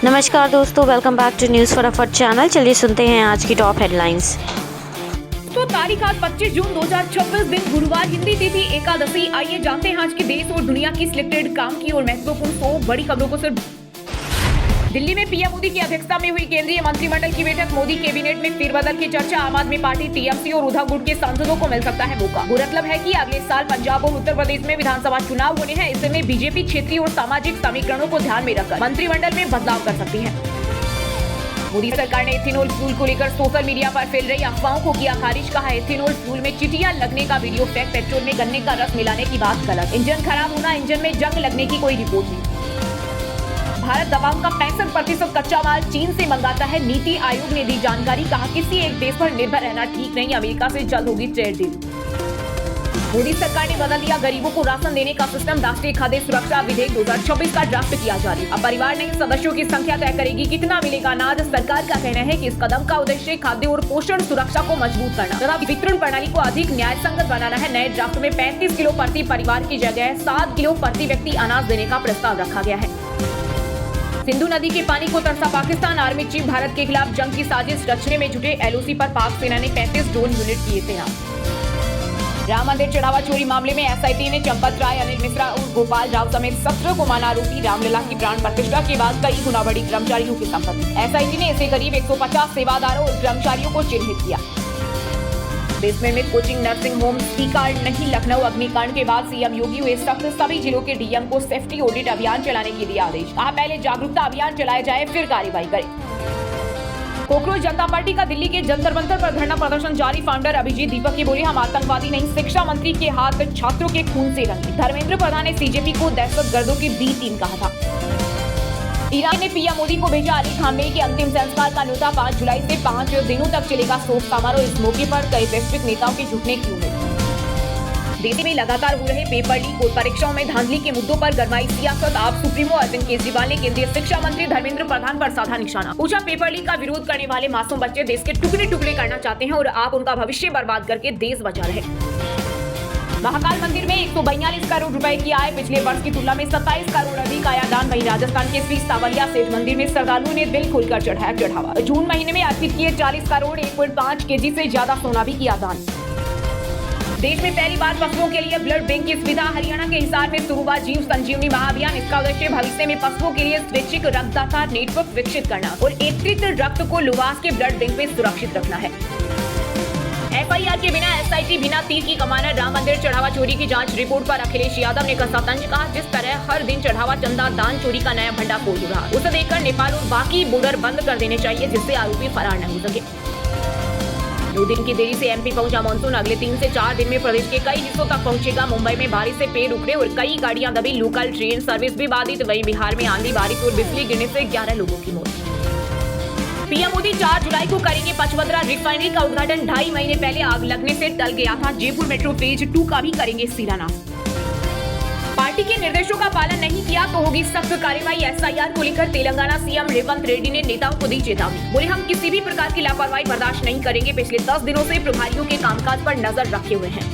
नमस्कार दोस्तों, welcome back to news फटाफट चैनल। चलिए सुनते हैं आज की टॉप हेडलाइंस। तो तारीख आज 25 जून 2026 दिन गुरुवार, हिंदी तिथि एकादशी। आइए जानते हैं आज के देश और दुनिया की सिलेक्टेड काम की और महत्वपूर्ण 100 बड़ी खबरों को। सिर्फ दिल्ली में पीएम मोदी की अध्यक्षता में हुई केंद्रीय मंत्रिमंडल की बैठक। मोदी कैबिनेट में फेरबदल की चर्चा। आम आदमी पार्टी, टीएमसी और उद्धव गुट के सांसदों को मिल सकता है मौका। गौरतलब है कि अगले साल पंजाब और उत्तर प्रदेश में विधानसभा चुनाव होने हैं। इसमें बीजेपी क्षेत्रीय और सामाजिक समीकरणों को ध्यान में रखकर मंत्रिमंडल में बदलाव कर सकती है। मोदी सरकार ने इथेनॉल फ्यूल को लेकर सोशल मीडिया पर फैल रही अफवाहों को किया खारिज। कहा, इथेनॉल फ्यूल में चिटिया लगने का वीडियो फेक, पेट्रोल में गन्ने का रस मिलाने की बात गलत, इंजन खराब होना, इंजन में जंग लगने की कोई रिपोर्ट नहीं। भारत दवाओं का 65% कच्चा माल चीन से मंगाता है। नीति आयोग ने दी जानकारी। कहा, किसी एक देश पर निर्भर रहना ठीक नहीं, अमेरिका से जल्द होगी ट्रेड डील। मोदी सरकार ने बदल दिया गरीबों को राशन देने का सिस्टम। राष्ट्रीय खाद्य सुरक्षा विधेयक 2026 का ड्राफ्ट किया जारी। अब परिवार नहीं, सदस्यों की संख्या तय करेगी कितना मिलेगा अनाज। सरकार का कहना है कि इस कदम का उद्देश्य खाद्य और पोषण सुरक्षा को मजबूत करना तथा वितरण प्रणाली को अधिक न्याय संगत बनाना है। नए ड्राफ्ट में 35 किलो प्रति परिवार की जगह 7 किलो प्रति व्यक्ति अनाज देने का प्रस्ताव रखा गया है। सिंधु नदी के पानी को तरसा पाकिस्तान। आर्मी चीफ भारत के खिलाफ जंग की साजिश रचने में जुटे। एलओसी पर पाक सेना ने 35 ड्रोन यूनिट किए तैनात। राम मंदिर चढ़ावा चोरी मामले में एसआईटी ने चंपत राय, अनिल मिश्रा और गोपाल राव समेत 17 को माना आरोपी। रामलला की प्राण प्रतिष्ठा के बाद कई गुना बढ़ी कर्मचारियों की संपत्ति। एसआईटी ने इसे करीब 150 सेवादारों और कर्मचारियों को चिन्हित किया। देश में कोचिंग नर्सिंग होम सी कार्ड नहीं। लखनऊ अग्निकांड के बाद सीएम योगी हुए सख्त। सभी जिलों के डीएम को सेफ्टी ऑडिट अभियान चलाने के दिए आदेश। कहा, पहले जागरूकता अभियान चलाया जाए, फिर कार्रवाई करें। कोकरोच जनता पार्टी का दिल्ली के जंतर मंतर पर धरना प्रदर्शन जारी। फाउंडर अभिजीत दीपक की बोले, हम आतंकवादी नहीं। शिक्षा मंत्री के हाथ छात्रों के खून से रंगे। धर्मेंद्र प्रधान ने सीजेपी को दहशतगर्दों की बी टीम कहा था। ईरान ने पीएम मोदी को भेजा अली खामेनी के अंतिम संस्कार का न्योता। 5 जुलाई से 5 दिनों तक चलेगा शोक समारोह। इस मौके पर कई वैश्विक नेताओं के जुटने की उम्मीद। देश में लगातार हो रहे पेपर लीक और परीक्षाओं में धांधली के मुद्दों पर गरमाई सियासत। आप सुप्रीमो अरविंद केजरीवाल ने केंद्रीय शिक्षा मंत्री धर्मेंद्र प्रधान पर साधा निशाना। पूछा, पेपर लीक का विरोध करने वाले मासूम बच्चे देश के टुकड़े टुकड़े करना चाहते हैं और आप उनका भविष्य बर्बाद करके देश बचा रहे। महाकाल मंदिर में 142 करोड़ रुपए की आय। पिछले वर्ष की तुलना में 27 करोड़ अधिक आया दान। वहीं राजस्थान के श्री सावलिया सेठ मंदिर में श्रद्धालुओं ने दिल खोलकर चढ़ाया चढ़ावा। जून महीने में अर्पित किए 40 करोड़ 1.5 केजी से ज्यादा सोना भी किया दान। देश में पहली बार पशुओं के लिए ब्लड बैंक की सुविधा। हरियाणा के हिसार में शुरू हुआ जीव संजीवनी महाअभियान। इसका उद्देश्य भविष्य में पशुओं के लिए स्वैच्छिक रक्तदाता नेटवर्क विकसित करना और एकत्रित रक्त को लुवास के ब्लड बैंक में सुरक्षित रखना है। एफआईआर के बिना एसआईटी बिना तीर की कमाना। राम मंदिर चढ़ावा चोरी की जांच रिपोर्ट पर अखिलेश यादव ने कसा तंज। कहा, जिस तरह हर दिन चढ़ावा चंदा दान चोरी का नया भंडाफोड़ हो रहा, उसे देखकर नेपाल और बाकी बॉर्डर बंद कर देने चाहिए, जिससे आरोपी फरार न हो सके। 2 दिन की देरी से एमपी पहुंचा मानसून। अगले 3 से 4 दिन में प्रदेश के कई हिस्सों तक पहुंचेगा। मुंबई में बारिश से पेड़ उखड़े और कई गाड़ियां दबी। लोकल ट्रेन सर्विस भी बाधित। वहीं बिहार में आंधी, बारिश और बिजली गिरने से 11 लोगों की मौत। पीएम मोदी 4 जुलाई को करेंगे पचवदरा रिफाइनरी का उद्घाटन। 2.5 महीने पहले आग लगने से टल गया था। जयपुर मेट्रो फेज 2 का भी करेंगे शिलान्यास। पार्टी के निर्देशों का पालन नहीं किया तो होगी सख्त कार्रवाई। एसआईआर को लेकर तेलंगाना सीएम रेवंत रेड्डी ने नेताओं को दी चेतावनी। बोले, हम किसी भी प्रकार की लापरवाही बर्दाश्त नहीं करेंगे। पिछले 10 दिनों से प्रभारियों के कामकाज पर नजर रखे हुए हैं।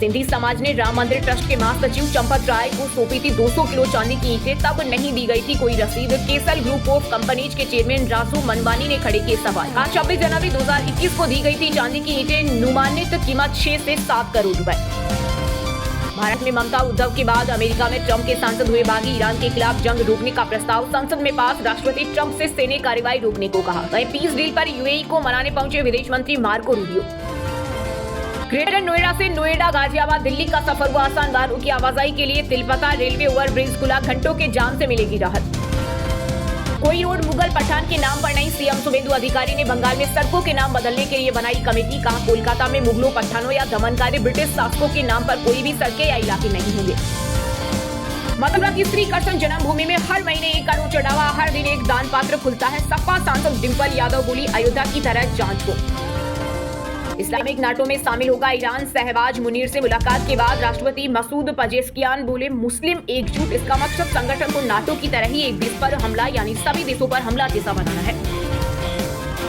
सिंधी समाज ने राम मंदिर ट्रस्ट के महासचिव चंपत राय को सौंपी थी 200 किलो चांदी की ईंटें। तब नहीं दी गई थी कोई रसीद। केसल ग्रुप ऑफ कंपनीज के चेयरमैन राजू मनवानी ने खड़े किए सवाल। आज 26 जनवरी 2021 को दी गई थी चांदी की ईंटें। अनुमानित कीमत 6 से 7 करोड़ रुपए। भारत में ममता उद्धव के बाद अमेरिका में ट्रंप के सांसद हुए बागी। ईरान के खिलाफ जंग रोकने का प्रस्ताव संसद में पास। राष्ट्रपति ट्रंप से सैन्य कार्रवाई रोकने को कहा। वहीं पीस डील पर यूएई को मनाने पहुंचे विदेश मंत्री मार्को रूबियो। ग्रेटर नोएडा से नोएडा गाजियाबाद दिल्ली का सफर हुआ आसान। वाहनों की आवाजाही के लिए तिलपता रेलवे ओवरब्रिज खुला। घंटों के जाम से मिलेगी राहत। कोई रोड मुगल पठान के नाम पर नहीं। सीएम शुभेंदु अधिकारी ने बंगाल में सड़कों के नाम बदलने के लिए बनाई कमेटी। कहा, कोलकाता में मुगलों, पठानों या दमनकारी ब्रिटिश शासकों के नाम पर कोई भी सड़कें या इलाके नहीं होंगे। मथुरा की श्री कृष्ण जन्मभूमि में हर महीने 1 करोड़ चढ़ावा। हर दिन एक दान पात्र खुलता है। सपा सांसद डिंपल यादव बोली, अयोध्या की तरह जांच हो। इस्लामिक नाटो में शामिल होगा ईरान। शहबाज मुनीर से मुलाकात के बाद राष्ट्रपति मसूद पजेश्कियान बोले, मुस्लिम एकजुट। इसका मकसद संगठन को नाटो की तरह ही एक देश पर हमला यानी सभी देशों पर हमला जैसा बनाना है।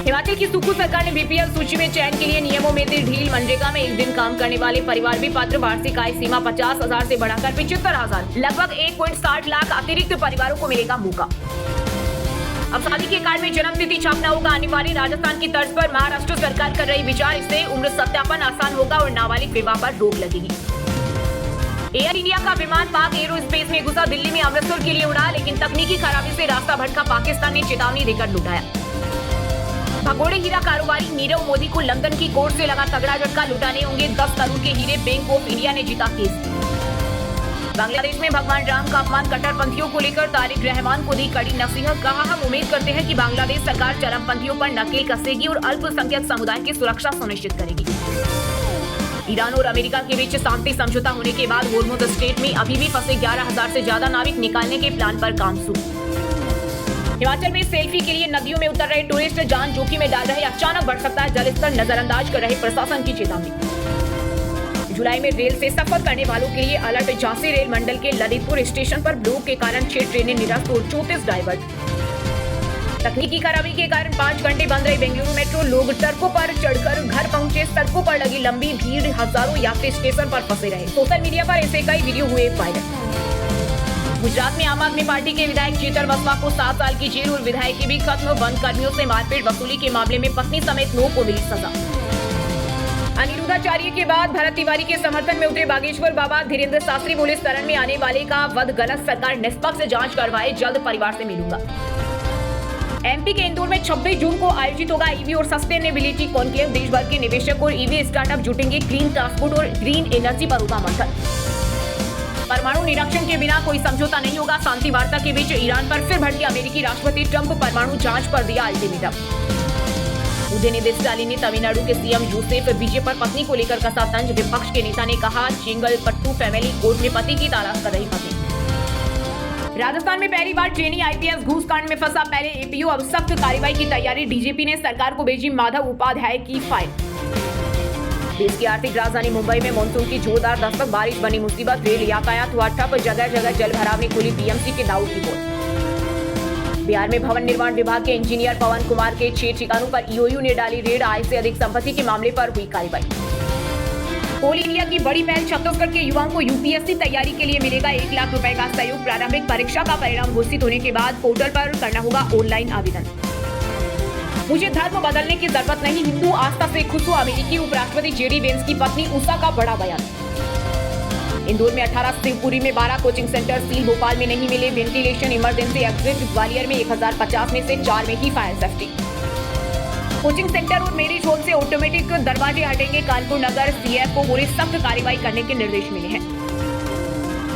हिमाचल की सुक्खू सरकार ने बीपीएल सूची में चयन के लिए नियमों में दी ढील। मनरेगा में 1 दिन काम करने वाले परिवार भी पात्र। वार्षिक आय सीमा 50,000 से बढ़ाकर 75,000। लगभग 1.60 लाख अतिरिक्त परिवारों को मिलेगा मौका। अब शादी के कार्ड में जन्मतिथि छापना होगा अनिवार्य। राजस्थान की तर्ज पर महाराष्ट्र सरकार कर रही विचार। इससे उम्र सत्यापन आसान होगा और नाबालिग विवाह पर रोक लगेगी। एयर इंडिया का विमान पाक एरोस्पेस में घुसा। दिल्ली में अमृतसर के लिए उड़ा, लेकिन तकनीकी खराबी से रास्ता भटका। पाकिस्तान ने चेतावनी देकर लुटाया। भगोड़े हीरा कारोबारी नीरव मोदी को लंदन की कोर्ट से लगा तगड़ा झटका। लुटाने होंगे 10 करोड़ के हीरे। बैंक ऑफ इंडिया ने जीता केस। बांग्लादेश में भगवान राम का अपमान। कट्टरपंथियों को लेकर तारिक रहमान को दी कड़ी नसीहत। कहा, हम उम्मीद करते हैं कि बांग्लादेश सरकार चरमपंथियों पर नकेल कसेगी और अल्पसंख्यक समुदाय की सुरक्षा सुनिश्चित करेगी। ईरान और अमेरिका के बीच शांति समझौता होने के बाद होर्मुज स्ट्रेट में अभी भी फंसे 11,000 से ज्यादा नाविक निकालने के प्लान पर काम शुरू। हिमाचल में सेल्फी के लिए नदियों में उतर रहे टूरिस्ट जान जोखिम में डाल रहे। अचानक बढ़ सकता है जलस्तर, नजरअंदाज कर रहे प्रशासन की चेतावनी। जुलाई में रेल से सफर करने वालों के लिए अलर्ट। झांसी रेल मंडल के ललितपुर स्टेशन पर ब्लॉक के कारण 6 ट्रेनें निरस्त और 34 डाइवर्ट। तकनीकी खराबी के कारण 5 घंटे बंद रही बेंगलुरु मेट्रो। लोग ट्रकों पर चढ़कर घर पहुंचे। सड़कों पर लगी लंबी भीड़। हजारों यात्री स्टेशन पर फंसे रहे। सोशल मीडिया पर ऐसे कई वीडियो हुए वायरल। गुजरात में आम आदमी पार्टी के विधायक चेतर वसवा को 7 साल की जेल और विधायकी भी खत्म। वन कर्मियों से मारपीट वसूली के मामले में पत्नी समेत 9 को मिली सजा। अनिरुद्धाचार्य के बाद भरत तिवारी के समर्थन में उतरे बागेश्वर बाबा। धीरेन्द्र शास्त्री बोले, शरण में आने वाले का वध गलत। सरकार निष्पक्ष जांच करवाए। जल्द परिवार से मिलूंगा। एमपी के इंदौर में 26 जून को आयोजित होगा ईवी और सस्टेनेबिलिटी कॉन्क्लेव। देश भर के निवेशक और ईवी स्टार्टअप जुटेंगे। क्लीन ट्रांसपोर्ट और ग्रीन एनर्जी पर होगा मंथन। परमाणु निरीक्षण के बिना कोई समझौता नहीं होगा। शांति वार्ता के बीच ईरान पर फिर भड़के अमेरिकी राष्ट्रपति ट्रंप। परमाणु जांच पर दिया अल्टीमेटम। उदयनिधि स्टालिन ने तमिलनाडु के सीएम जोसेफ विजय पर पत्नी को लेकर कसा तंज। विपक्ष के नेता ने कहा, चेंगलपट्टू फैमिली कोर्ट में पति की तलाश कर रही पत्नी। राजस्थान में पहली बार ट्रेनी आईपीएस घूसकांड में फंसा। पहले एपीओ, अब सख्त कार्रवाई की तैयारी। डीजीपी ने सरकार को भेजी माधव उपाध्याय की फाइल। देश की आर्थिक राजधानी मुंबई में मानसून की जोरदार दस्तक। बारिश बनी मुसीबत। रेल यातायात हुआ ठप। जगह जगह जल भराव ने खोली बीएमसी के दाऊद की पोल। बिहार में भवन निर्माण विभाग के इंजीनियर पवन कुमार के 6 ठिकानों पर ईओयू ने डाली रेड। आय से अधिक संपत्ति के मामले पर हुई कार्रवाई। कोल इंडिया की बड़ी पहल। छत्तीसगढ़ के युवाओं को यूपीएससी तैयारी के लिए मिलेगा 1 लाख रुपए का सहयोग। प्रारंभिक परीक्षा का परिणाम घोषित होने के बाद पोर्टल पर करना होगा ऑनलाइन आवेदन। मुझे धर्म बदलने की जरूरत नहीं, हिंदू आस्था से खुश हो। अमेरिकी उपराष्ट्रपति जेडी वेंस की पत्नी उषा का बड़ा बयान। इंदौर में 18, शिवपुरी में 12 कोचिंग सेंटर सील। भोपाल में नहीं मिले वेंटिलेशन इमरजेंसी एग्जिट। ग्वालियर में 1050 में से 4 में ही फायर सेफ्टी। कोचिंग सेंटर और मैरिज हॉल से ऑटोमेटिक दरवाजे हटेंगे। कानपुर नगर सीएफ को बोले सख्त कार्रवाई करने के निर्देश मिले हैं।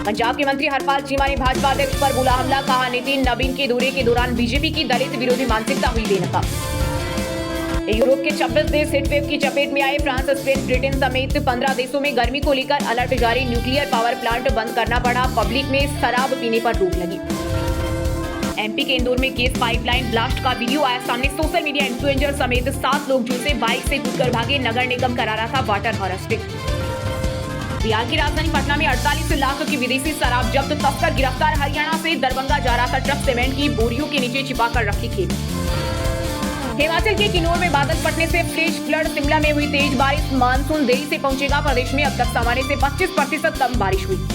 पंजाब के मंत्री हरपाल चीमा ने भाजपा अध्यक्ष पर बोला हमला। कहा, नितिन नवीन के दौरे के दौरान बीजेपी की दलित विरोधी मानसिकता हुई बेनकाब। यूरोप के 26 देश हीटवेव की चपेट में आए। फ्रांस, स्पेन, ब्रिटेन समेत 15 देशों में गर्मी को लेकर अलर्ट जारी। न्यूक्लियर पावर प्लांट बंद करना पड़ा। पब्लिक में शराब पीने पर रोक लगी। एमपी के इंदौर में गैस पाइपलाइन ब्लास्ट का वीडियो आया सामने। सोशल मीडिया इन्फ्लुएंसर समेत 7 लोग झुलसे। बाइक से कूदकर भागे। नगर निगम करा रहा था वाटर हार्वेस्टिंग। बिहार की राजधानी पटना में 48 लाख की विदेशी शराब जब्त। तस्कर गिरफ्तार। हरियाणा से दरभंगा जा रहा था ट्रक। सीमेंट की बोरियों के नीचे छिपाकर रखी खेप। हिमाचल के किन्नौर में बादल फटने से फ्लैश फ्लड। शिमला में हुई तेज बारिश। मानसून देरी से पहुंचेगा। प्रदेश में अब तक सामान्य से 25% कम बारिश हुई।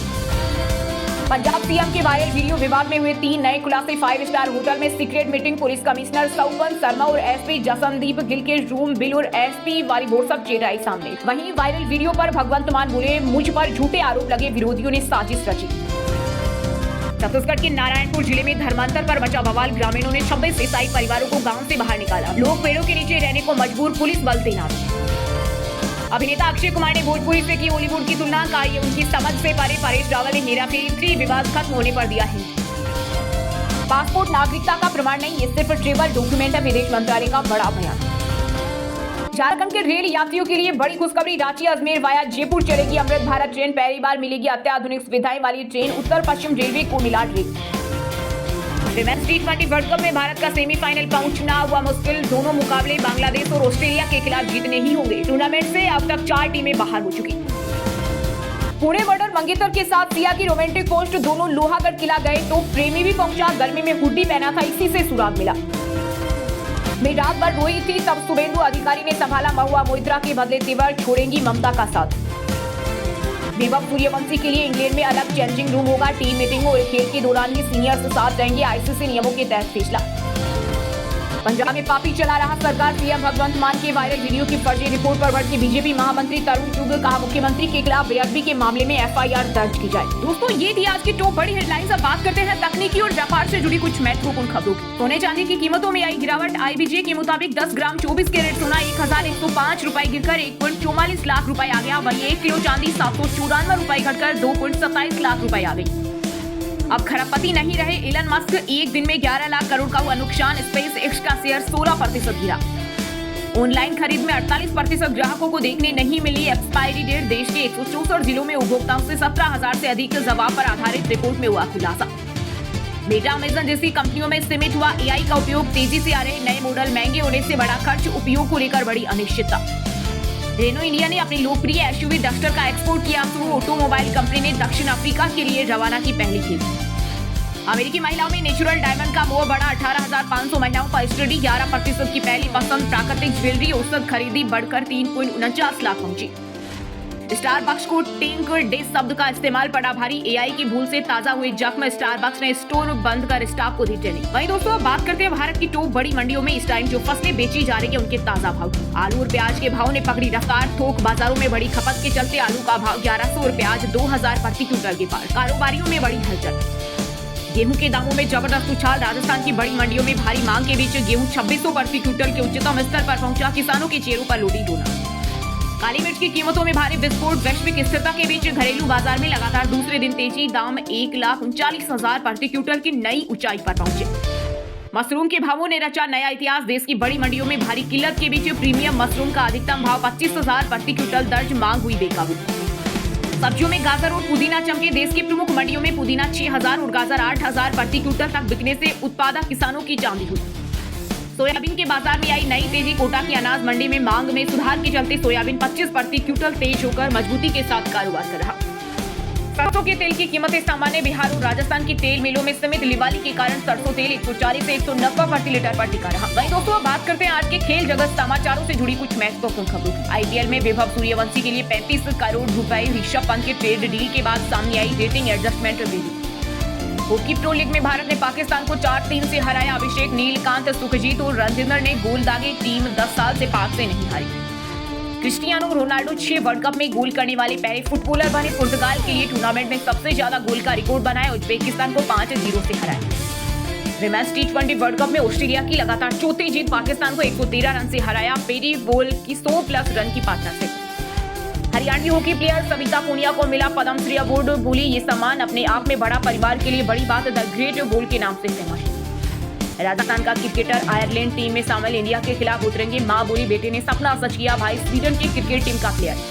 पंजाब सीएम के वायरल वीडियो। विवाद में हुए 3 नए खुलासे। 5 स्टार होटल में secret meeting. Police commissioner Sauvan Sharma और एसपी जसनदीप गिल के रूम बिल और एसपी वाली बोर्ड सब चेहरा आई सामने। वहीं वायरल वीडियो पर भगवंत मान बोले, मुझ पर झूठे आरोप लगे। विरोधियों ने साजिश रची। छत्तीसगढ़ के नारायणपुर जिले में धर्मांतर पर मचा बवाल। ग्रामीणों ने 26 ईसाई परिवारों को गांव से बाहर निकाला। लोग पेड़ों के नीचे रहने को मजबूर। पुलिस बल तैनात। अभिनेता अक्षय कुमार ने भोजपुरी से की बॉलीवुड की तुलना। कहा, ये उनकी समझ से परे। परेश रावल ने हेराफेरी 3 विवाद खत्म होने पर दिया है। पासपोर्ट नागरिकता का प्रमाण नहीं, ये सिर्फ ट्रेवल डॉक्यूमेंट है। विदेश मंत्रालय का बड़ा बयान। झारखंड के रेल यात्रियों के लिए बड़ी खुशखबरी। रांची अजमेर वाया जयपुर चलेगी अमृत भारत ट्रेन। पहली बार मिलेगी अत्याधुनिक सुविधाएं वाली ट्रेन। उत्तर पश्चिम रेलवे को मिला train. Women's T20 world cup में भारत का सेमीफाइनल पहुंचना हुआ मुश्किल। दोनों मुकाबले बांग्लादेश और ऑस्ट्रेलिया के खिलाफ जीतने ही होंगे। टूर्नामेंट से अब तक 4 टीमें बाहर हो चुकी। पुणे बॉर्डर मंगेतर के साथ सिया की रोमांटिक पोस्ट। दोनों लोहागढ़ किला गए तो प्रेमी भी पहुंचा। गर्मी में हुड्डी पहना था, इसी से सुराग मिला। मैं रात भर रोई थी, तब शुभेंदु अधिकारी ने संभाला। महुआ मोइत्रा के बदले तेवर छोड़ेंगी ममता का साथ। वैभव सूर्यवंशी के लिए इंग्लैंड में अलग चेंजिंग रूम होगा। टीम मीटिंग और खेल के दौरान भी सीनियर्स साथ रहेंगे। आईसीसी नियमों के तहत फैसला। पंजाब में पापी चला रहा सरकार, सीएम भगवंत मान के वायरल वीडियो की फर्जी रिपोर्ट पर भड़के बीजेपी महामंत्री तरुण चुग, कहा मुख्यमंत्री के खिलाफ बेअदबी के मामले में एफआईआर दर्ज की जाए। दोस्तों, ये थी आज की टॉप बड़ी हेडलाइंस। अब बात करते हैं तकनीकी और व्यापार से जुड़ी कुछ महत्वपूर्ण खबरों की। सोने चांदी की कीमतों में आई गिरावट। IBJ के मुताबिक 10 ग्राम 24 कैरेट सोना 1105 रुपए गिरकर 1.44 लाख रुपए आ गया। वहीं 1 किलो चांदी 794 रुपए घटकर 2.27 लाख रुपए आ गई। अब खरबपति नहीं रहे इलन मस्क, एक दिन में 11 लाख करोड़ का हुआ नुकसान। स्पेस एक्स का शेयर 16% गिरा। ऑनलाइन खरीद में 48% ग्राहकों को देखने नहीं मिली एक्सपायरी डेट। देश के 164 जिलों में उपभोक्ताओं से 17,000 से अधिक जवाब पर आधारित रिपोर्ट में हुआ खुलासा। मेटा, अमेजन जैसी कंपनियों में सीमित हुआ AI का उपयोग। तेजी से आ रहे नए मॉडल महंगे होने से बड़ा खर्च, उपयोग को लेकर बड़ी अनिश्चितता। रेनो इंडिया ने अपनी लोकप्रिय SUV डस्टर का एक्सपोर्ट किया शुरू। ऑटोमोबाइल कंपनी ने दक्षिण अफ्रीका के लिए रवाना की पहली खेप। अमेरिकी महिलाओं में नेचुरल डायमंड का मोह बढ़ा। 18,500 महिलाओं का स्टडी, 11% की पहली पसंद प्राकृतिक ज्वेलरी। औसत खरीदी बढ़कर 3.49 लाख पहुंची। स्टारबक्स को टेंक डे शब्द का इस्तेमाल पड़ा भारी। AI की भूल से ताजा हुए जख्म। स्टारबक्स ने स्टोर बंद कर स्टाफ को दी ट्रेनिंग। वहीं दोस्तों, अब बात करते हैं भारत की टॉप बड़ी मंडियों में इस टाइम जो फसलें बेची जा रही है उनके ताजा भाव। आलू और प्याज के भाव ने पकड़ी रफ्तार। थोक बाजारों में बड़ी खपत के चलते आलू का भाव 1100 और प्याज 2000 प्रति क्विंटल के पार। कारोबारियों में बड़ी हलचल। गेहूं के दामों में जबरदस्त उछाल। राजस्थान की बड़ी मंडियों में भारी मांग के बीच गेहूं 2600 प्रति क्विंटल के उच्चतम स्तर पर पहुंचा। किसानों के चेहरों पर लौटी डोना। काली मिर्च की कीमतों में भारी विस्फोट। वैश्विक स्थिरता के बीच घरेलू बाजार में लगातार दूसरे दिन तेजी। दाम 1,39,000 प्रति क्विंटल की नई ऊंचाई पर पहुंचे। मशरूम के भावों ने रचा नया इतिहास। देश की बड़ी मंडियों में भारी किल्लत के बीच प्रीमियम मशरूम का अधिकतम भाव 25,000 प्रति क्विंटल दर्ज। मांग हुई बेकाबू। सब्जियों में गाजर और पुदीना चमके। देश की प्रमुख मंडियों में पुदीना 6,000 और गाजर 8,000 प्रति क्विंटल तक बिकने से उत्पादक किसानों की चांदी हुई। सोयाबीन के बाजार में आई नई तेजी। कोटा की अनाज मंडी में मांग में सुधार के चलते सोयाबीन 25 प्रति क्विंटल तेज होकर मजबूती के साथ कारोबार कर रहा। सरसों के तेल की कीमतें सामान्य। बिहार और राजस्थान की तेल मिलों में सीमित लिवाली के कारण सरसों तेल 140 से 190 प्रति लीटर पर टिका रहा। वहीं दोस्तों, बात करते हैं आज के खेल जगत समाचारों से जुड़ी कुछ महत्वपूर्ण खबरों। IPL में वैभव सूर्यवंशी के लिए 35 करोड़ रुपए। ऋषभ पंत के ट्रेड डील के बाद सामने आई रेटिंग एडजस्टमेंट विधि। हॉकी प्रो लीग में भारत ने पाकिस्तान को 4-3 से हराया। अभिषेक, नीलकांत, सुखजीत और रजिंदर ने गोल दागे। टीम 10 साल से पाक से नहीं हारी। क्रिस्टियानो रोनाल्डो 6 वर्ल्ड कप में गोल करने वाले पहले फुटबॉलर बने। पुर्तगाल के लिए टूर्नामेंट में सबसे ज्यादा गोल का रिकॉर्ड बनाया। उज्बेकिस्तान को 5-0 से हराया। विमेंस T20 वर्ल्ड कप में ऑस्ट्रेलिया की लगातार चौथी जीत। पाकिस्तान को 113 रन से हराया। पेरी बॉल की 100+ रन की पार्टनर से। हरियाणवी हॉकी प्लेयर सविता पूनिया को मिला पद्मश्री अवार्ड। बोली, ये सम्मान अपने आप में बड़ा, परिवार के लिए बड़ी बात। द ग्रेट गोल के नाम से फेमस। राजस्थान का क्रिकेटर आयरलैंड टीम में शामिल। इंडिया के खिलाफ उतरेंगे। मां बोली, बेटे ने सपना सच किया। भाई स्वीडन की क्रिकेट टीम का प्लेयर।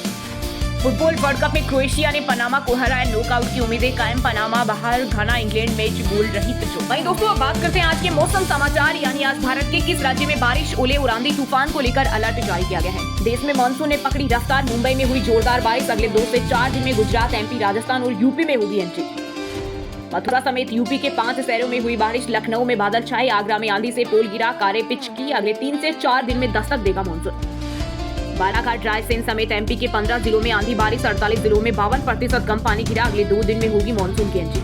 फुटबॉल वर्ल्ड कप में क्रोएशिया ने पनामा को हराया। नॉकआउट की उम्मीदें कायम। पनामा बाहर। घना इंग्लैंड मैच गोल रहित ड्रॉ। वहीं दोस्तों, अब बात करते हैं आज के मौसम समाचार। यानी आज भारत के किस राज्य में बारिश, ओले और आंधी तूफान को लेकर अलर्ट जारी किया गया है। देश में मानसून ने पकड़ी रफ्तार। मुंबई में हुई जोरदार बारिश। अगले 2 से 4 दिन में गुजरात, MP, राजस्थान और UP में होगी एंट्री। मथुरा समेत UP के 5 शहरों में हुई बारिश। लखनऊ में बादल छाए। आगरा में आंधी से पोल गिरा। कारे पिच की। अगले 3 से 4 दिन में दस्तक देगा मानसून। बालाघाट, रायसेन समेत MP के 15 जिलों में आंधी बारिश। 48 जिलों में 52% कम पानी गिरा। अगले 2 दिन में होगी मानसून की एंट्री।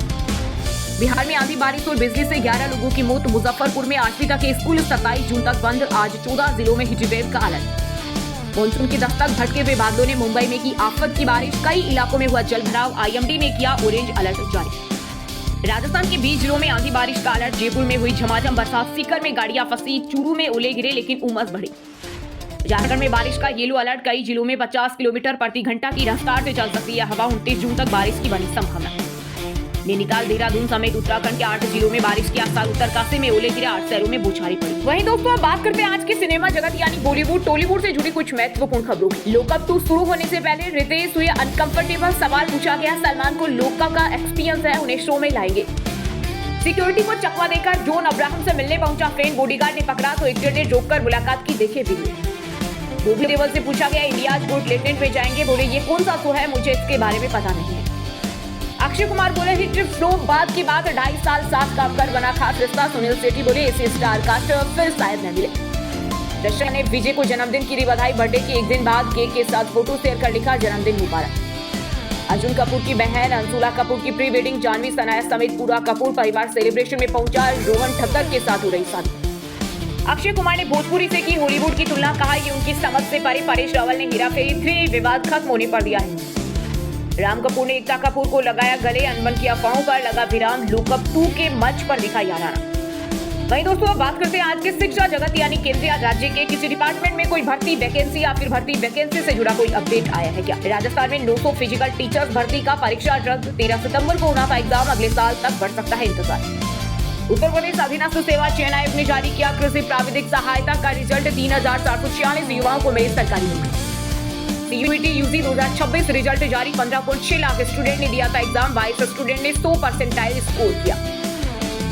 बिहार में आंधी बारिश और बिजली से 11 लोगों की मौत। मुजफ्फरपुर में 8वीं तक के स्कूल 27 जून तक बंद। आज 14 जिलों में हीटवेव का अलर्ट। मानसून की दस्तक। भटके हुए बादलों ने मुंबई में की आफत की बारिश। कई इलाकों में हुआ जलभराव। IMD ने किया ऑरेंज अलर्ट जारी। राजस्थान के 20 जिलों में आंधी बारिश का अलर्ट। जयपुर में हुई झमाझम बरसात। सीकर में गाड़ियां फंसी। चूरू में ओले गिरे लेकिन उमस बढ़ी। झारखंड में बारिश का येलो अलर्ट। कई जिलों में 50 किलोमीटर प्रति घंटा की रफ्तार से चल सकती है हवा। 29 जून तक बारिश की बनी संभावना। नैनीताल, देहरादून समेत उत्तराखंड के 8 जिलों में बारिश की आसार। उत्तरकाशी में ओले गिरे। 8 शहरों में बौछारें पड़ी। वहीं दोस्तों, बात करते हैं आज के सिनेमा जगत यानी बॉलीवुड टॉलीवुड से जुड़ी कुछ महत्वपूर्ण खबरों की। लोकअप 2 शुरू होने से पहले रितेश हुए अनकंफर्टेबल। सवाल पूछा गया। सलमान को लोकअप का एक्सपीरियंस है, उन्हें शो में लाएंगे। सिक्योरिटी को चकवा देकर जॉन अब्राहम से मिलने पहुंचा फ्रेंड। बॉडीगार्ड ने पकड़ा तो एक्टर ने रोककर मुलाकात की। देखे वीडियो। बॉबी देओल से पूछा गया इंडियाज गोट लेटेंट में जाएंगे। बोले, ये कौन सा शो है, मुझे इसके बारे में पता नहीं है। अक्षय कुमार बोले, हिट फ्लो बाद के बाद 2.5 साल साथ काम कर बना खास रिश्ता। सुनील शेट्टी बोले, इसे स्टार कास्ट फिर शायद न मिले। दर्शक ने विजय को जन्मदिन की दी बधाई। बर्थडे के एक दिन बाद केक के साथ फोटो शेयर कर लिखा, जन्मदिन मुबारक। अर्जुन कपूर की बहन अंशुला कपूर की प्री वेडिंग। जानवी सनाया समेत पूरा कपूर परिवार सेलिब्रेशन में पहुंचा। रोहन ठक्कर के साथ हो रही शादी। अक्षय कुमार ने भोजपुरी से की हॉलीवुड की तुलना, कहा ये उनकी समझ से परे। परेश रावल ने हेरा फेरी 3 विवाद खत्म होने पर दिया है। राम कपूर ने एकता कपूर को लगाया गले, अनबन की अफवाहों पर लगा विराम। लुकअप 2 के मंच पर दिखा याराना। वहीं दोस्तों अब बात करते हैं आज के शिक्षा जगत यानी केंद्र या राज्य के किसी डिपार्टमेंट में कोई भर्ती वैकेंसी या फिर भर्ती वैकेंसी से जुड़ा कोई अपडेट आया है क्या। राजस्थान में 900 फिजिकल टीचर्स भर्ती का परीक्षा रद्द। 13 सितंबर को होना था एग्जाम, अगले साल तक बढ़ सकता है इंतजार। उत्तर प्रदेश अधीनस्थ सेवा चयन आयोग ने जारी किया कृषि प्राविधिक सहायता का रिजल्ट। 3,446 युवाओं को मिली सरकारी नौकरी। CUET UG 2026 रिजल्ट जारी। 15.6 लाख स्टूडेंट ने दिया था एग्जाम। 22 स्टूडेंट ने 100 परसेंटाइल स्कोर किया।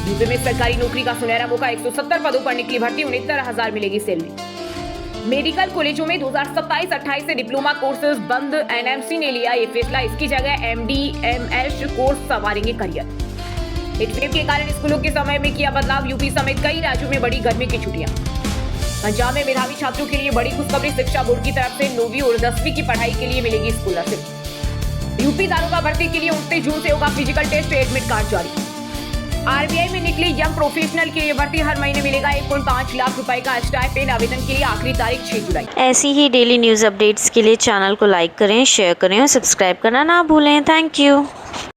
यूपी में सरकारी नौकरी का सुनहरा मौका। 170 पदों पर निकली भर्ती। 69,000 मिलेगी सैलरी। मेडिकल कॉलेजों में 2027-28 से डिप्लोमा कोर्सेज बंद। NMC ने लिया ये फैसला। इसकी जगह MD MS course संवारेंगे career. Heatwave के कारण स्कूलों के समय में किया बदलाव। यूपी समेत कई राज्यों में बढ़ी गर्मी की छुट्टियां। पंजाब में मेधावी छात्रों के लिए बड़ी खुशखबरी। शिक्षा बोर्ड की तरफ से 9वीं और 10वीं की पढ़ाई के लिए मिलेगी स्कॉलरशिप। यूपी दारोगा भर्ती के लिए 29 जून से होगा फिजिकल टेस्ट। एडमिट कार्ड जारी। RBI में निकली यंग प्रोफेशनल के लिए भर्ती। हर महीने मिलेगा 1.5 लाख रुपए का स्टाइपेंड। आवेदन के लिए आखिरी तारीख 6 जुलाई। ऐसी ही डेली न्यूज़ अपडेट्स के लिए चैनल को लाइक करें, शेयर करें और सब्सक्राइब करना ना भूलें। Thank you.